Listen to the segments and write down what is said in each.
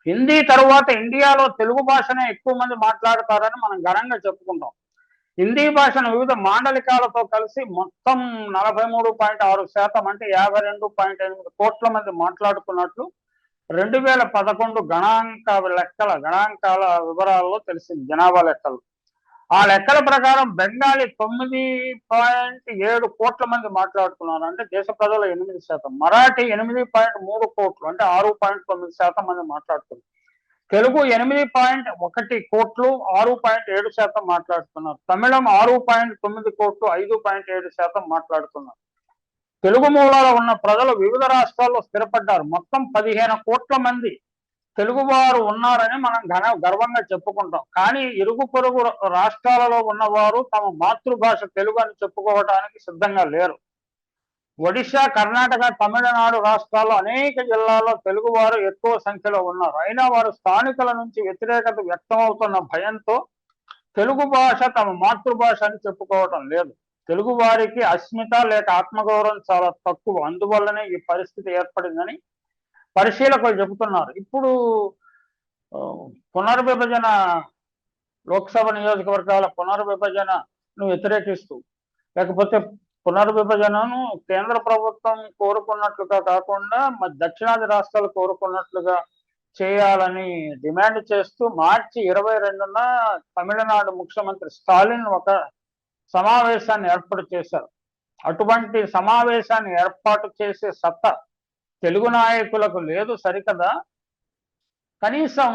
హిందీ తరువాత ఇండియాలో తెలుగు భాషనే ఎక్కువ మంది మాట్లాడతారని మనం ఘనంగా చెప్పుకుంటాం. హిందీ భాషను వివిధ మాండలికాలతో కలిసి మొత్తం 43.6% అంటే 52.8 కోట్ల మంది మాట్లాడుతున్నట్లు 2011 గణాంకాల వివరాల్లో తెలిసింది, జనాభా లెక్కలు. ఆ లెక్కల ప్రకారం బెంగాలీ 9.7 కోట్ల మంది మాట్లాడుతున్నారు, అంటే దేశ ప్రజలు 8%. మరాఠీ 8.3 కోట్లు అంటే 6.9% మంది మాట్లాడుతున్నారు. తెలుగు 8.1 కోట్లు 6.7% మాట్లాడుతున్నారు. తమిళం 6.9 కోట్లు 5.7% మాట్లాడుతున్నారు. తెలుగు మూలాల ఉన్న ప్రజలు వివిధ రాష్ట్రాల్లో స్థిరపడ్డారు. మొత్తం 15 కోట్ల మంది తెలుగువారు ఉన్నారని మనం గర్వంగా చెప్పుకుంటాం. కానీ ఇరుగు పొరుగు రాష్ట్రాలలో ఉన్నవారు తమ మాతృభాష తెలుగు అని చెప్పుకోవడానికి సిద్ధంగా లేరు. ఒడిశా, కర్ణాటక, తమిళనాడు రాష్ట్రాల్లో అనేక జిల్లాల్లో తెలుగువారు ఎక్కువ సంఖ్యలో ఉన్నారు. అయినా వారు స్థానికుల నుంచి వ్యతిరేకత వ్యక్తమవుతున్న భయంతో తెలుగు భాష తమ మాతృభాష అని చెప్పుకోవటం లేదు. తెలుగు వారికి అస్మిత లేక ఆత్మగౌరవం చాలా తక్కువ. అందువల్లనే ఈ పరిస్థితి ఏర్పడిందని పరిశీలకులు చెబుతున్నారు. ఇప్పుడు పునర్విభజన, లోక్సభ నియోజకవర్గాల పునర్విభజనను వ్యతిరేకిస్తూ, లేకపోతే పునర్విభజనను కేంద్ర ప్రభుత్వం కోరుకున్నట్లుగా కాకుండా దక్షిణాది రాష్ట్రాలు కోరుకున్నట్లుగా చేయాలని డిమాండ్ చేస్తూ మార్చి 22న తమిళనాడు ముఖ్యమంత్రి స్టాలిన్ ఒక సమావేశాన్ని ఏర్పాటు చేశారు. అటువంటి సమావేశాన్ని ఏర్పాటు చేసే సత్తా తెలుగు నాయకులకు లేదు సరికదా, కనీసం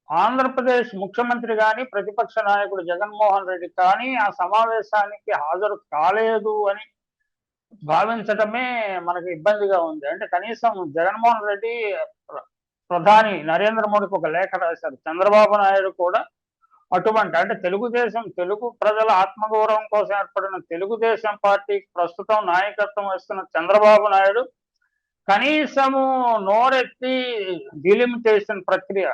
ఆంధ్రప్రదేశ్ ముఖ్యమంత్రి కానీ ప్రతిపక్ష నాయకుడు జగన్మోహన్ రెడ్డి కానీ ఆ సమావేశానికి హాజరు కాలేదు అని భావించటమే మనకు ఇబ్బందిగా ఉంది. అంటే కనీసం జగన్మోహన్ రెడ్డి ప్రధాని నరేంద్ర మోడీకి ఒక లేఖ రాశారు. చంద్రబాబు నాయుడు కూడా అటువంటి, అంటే తెలుగుదేశం, తెలుగు ప్రజల ఆత్మగౌరవం కోసం ఏర్పడిన తెలుగుదేశం పార్టీకి ప్రస్తుతం నాయకత్వం వస్తున్న చంద్రబాబు నాయుడు కనీసము నోరెత్తి డిలిమిటేషన్ ప్రక్రియ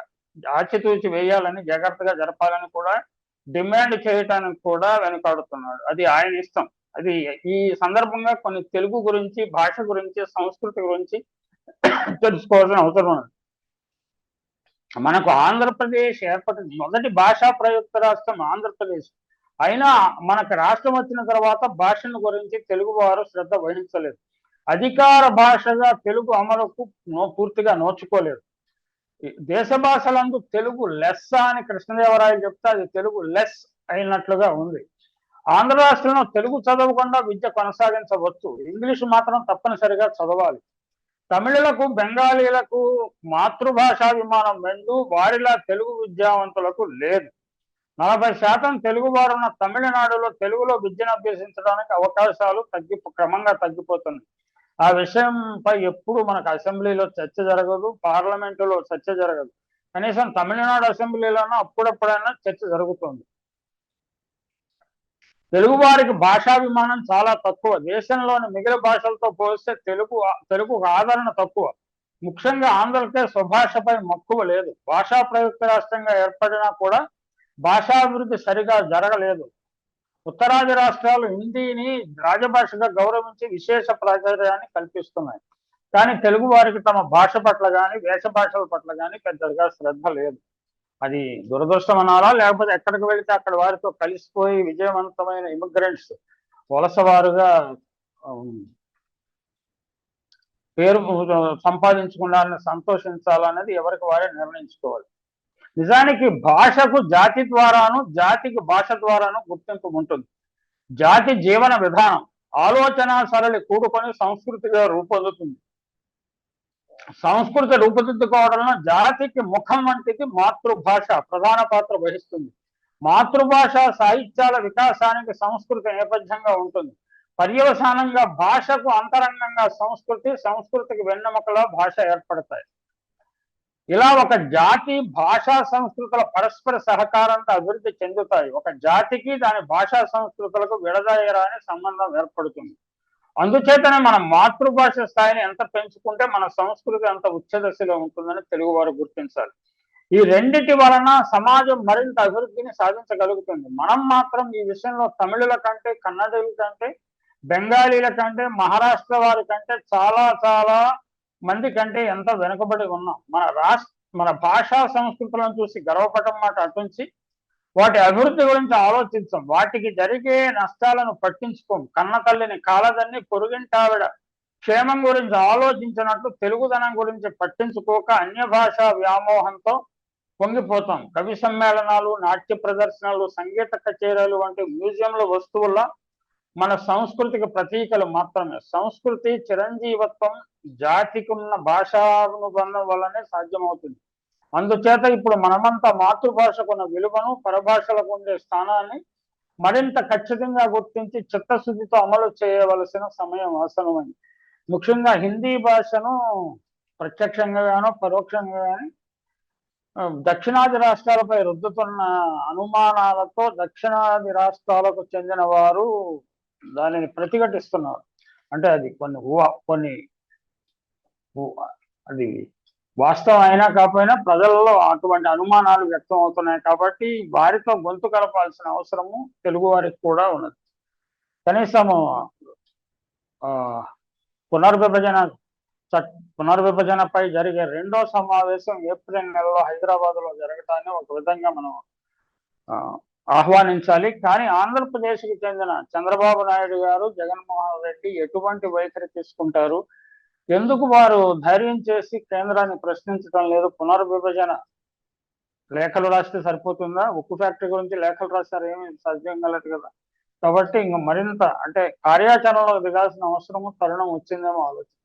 ఆచితూచి వేయాలని, జాగ్రత్తగా జరపాలని కూడా డిమాండ్ చేయటానికి కూడా వెనుకాడుతున్నాడు. అది ఆయన ఇష్టం. అది ఈ సందర్భంగా కొన్ని తెలుగు గురించి, భాష గురించి, సంస్కృతి గురించి తెలుసుకోవాల్సిన అవసరం ఉంది. మనకు ఆంధ్రప్రదేశ్ ఏర్పడింది, మొదటి భాషా ప్రయుక్త రాష్ట్రం ఆంధ్రప్రదేశ్. అయినా మనకు రాష్ట్రం వచ్చిన తర్వాత భాషను గురించి తెలుగు వారు శ్రద్ధ వహించలేదు. అధికార భాషగా తెలుగు అమలుకు పూర్తిగా నోచుకోలేదు. దేశ భాషలందు తెలుగు లెస్స అని కృష్ణదేవరాయలు చెప్తే అది తెలుగు లెస్ అయినట్లుగా ఉంది. ఆంధ్ర రాష్ట్రంలో తెలుగు చదవకుండా విద్య కొనసాగించవచ్చు, ఇంగ్లీషు మాత్రం తప్పనిసరిగా చదవాలి. తమిళులకు, బెంగాలీలకు మాతృభాషాభిమానం మెండు, వారిలా తెలుగు విద్యావంతులకు లేదు. 40% తెలుగు వారున్న తమిళనాడులో తెలుగులో విద్యను అభ్యసించడానికి అవకాశాలు క్రమంగా తగ్గిపోతున్నాయి. ఆ విషయంపై ఎప్పుడు మనకు అసెంబ్లీలో చర్చ జరగదు, పార్లమెంటులో చర్చ జరగదు. కనీసం తమిళనాడు అసెంబ్లీలోనూ అప్పుడప్పుడైనా చర్చ జరుగుతుంది. తెలుగు వారికి భాషాభిమానం చాలా తక్కువ. దేశంలోని మిగిలిన భాషలతో పోలిస్తే తెలుగుకు ఆదరణ తక్కువ. ముఖ్యంగా ఆంధ్రకే స్వభాషపై మక్కువ లేదు. భాషా ప్రయుక్త రాష్ట్రంగా ఏర్పడినా కూడా భాషాభివృద్ధి సరిగా జరగలేదు. ఉత్తరాది రాష్ట్రాలు హిందీని రాజభాషగా గౌరవించి విశేష ప్రాచుర్యాన్ని కల్పిస్తున్నాయి. కానీ తెలుగు వారికి తమ భాష పట్ల కానీ, వేష భాషల పట్ల కానీ పెద్దగా శ్రద్ధ లేదు. అది దురదృష్టం అనాలా, లేకపోతే ఎక్కడికి వెళితే అక్కడ వారితో కలిసిపోయి విజయవంతమైన ఇమిగ్రెంట్స్ వలసవారుగా పేరు సంపాదించుకున్నారని సంతోషించాలనేది ఎవరికి వారే నిర్ణయించుకోవాలి. నిజానికి భాషకు జాతి ద్వారాను, జాతికి భాష ద్వారాను గుర్తింపు ఉంటుంది. జాతి జీవన విధానం, ఆలోచన సరళి కూడుకొని సంస్కృతిగా రూపొందుతుంది. సంస్కృతి రూపుదిద్దుకోవడంలో జాతికి ముఖం వంటిది మాతృభాష ప్రధాన పాత్ర వహిస్తుంది. మాతృభాష సాహిత్యాల వికాసానికి సంస్కృతి నేపథ్యంగా ఉంటుంది. పర్యవసానంగా భాషకు అంతరంగంగా సంస్కృతి, సంస్కృతికి వెన్నెముకలా భాష ఏర్పడతాయి. ఇలా ఒక జాతి భాషా సంస్కృతుల పరస్పర సహకారంతో అభివృద్ధి చెందుతాయి. ఒక జాతికి దాని భాషా సంస్కృతులకు విడదీయరాని సంబంధం ఏర్పడుతుంది. అందుచేతనే మన మాతృభాష స్థాయిని ఎంత పెంచుకుంటే మన సంస్కృతి అంత ఉచ్చ దశలో ఉంటుందని తెలుగువారు గుర్తించాలి. ఈ రెండిటి వలన సమాజం మరింత అభివృద్ధిని సాధించగలుగుతుంది. మనం మాత్రం ఈ విషయంలో తమిళుల కంటే, కన్నడుల కంటే, బెంగాలీల కంటే, మహారాష్ట్ర వారి కంటే చాలా చాలా మంది కంటే ఎంత వెనుకబడి ఉన్నాం. మన మన భాషా సంస్కృతులను చూసి గర్వపడటం మాట అటుంచి వాటి అభివృద్ధి గురించి ఆలోచించాం. వాటికి జరిగే నష్టాలను పట్టించుకోం. కన్న తల్లిని కాలదన్ని పొరుగింటావిడ క్షేమం గురించి ఆలోచించినట్లు తెలుగుదనం గురించి పట్టించుకోక అన్య భాషా వ్యామోహంతో పొంగిపోతాం. కవి సమ్మేళనాలు, నాట్య ప్రదర్శనలు, సంగీత కచేరీలు వంటి మ్యూజియంల వస్తువుల్లో మన సంస్కృతికి ప్రతీకలు మాత్రమే. సంస్కృతి చిరంజీవత్వం జాతికి ఉన్న భాషానుబంధం వల్లనే సాధ్యమవుతుంది. అందుచేత ఇప్పుడు మనమంతా మాతృభాషకున్న విలువను, పరభాషలకు ఉండే స్థానాన్ని మరింత ఖచ్చితంగా గుర్తించి చిత్తశుద్ధితో అమలు చేయవలసిన సమయం ఆసనమైంది. ముఖ్యంగా హిందీ భాషను ప్రత్యక్షంగా గానో పరోక్షంగా కానీ దక్షిణాది రాష్ట్రాలపై రుద్దుతున్న అనుమానాలతో దక్షిణాది రాష్ట్రాలకు చెందిన వారు దానిని ప్రతిఘటిస్తున్నారు. అంటే అది కొన్ని అది వాస్తవం అయినా కాకపోయినా ప్రజల్లో అటువంటి అనుమానాలు వ్యక్తం అవుతున్నాయి. కాబట్టి వారితో గొంతు కలపాల్సిన అవసరము తెలుగు వారికి కూడా ఉన్నది. కనీసము పునర్విభజనపై జరిగే రెండో సమావేశం ఏప్రిల్ నెలలో హైదరాబాద్ లో జరగటాన్ని ఒక విధంగా మనం ఆహ్వానించాలి. కానీ ఆంధ్రప్రదేశ్కి చెందిన చంద్రబాబు నాయుడు గారు, జగన్మోహన్ రెడ్డి ఎటువంటి వైఖరి తీసుకుంటారు? ఎందుకు వారు ధైర్యం చేసి కేంద్రాన్ని ప్రశ్నించడం లేదు? పునర్విభజన లేఖలు రాస్తే సరిపోతుందా? ఉక్కు ఫ్యాక్టరీ గురించి లేఖలు రాస్తారు, ఏమి సాధ్యం కలదు కదా. కాబట్టి ఇంకా మరింత అంటే కార్యాచరణలో దిగాల్సిన అవసరము, తరుణం వచ్చిందేమో ఆలోచన.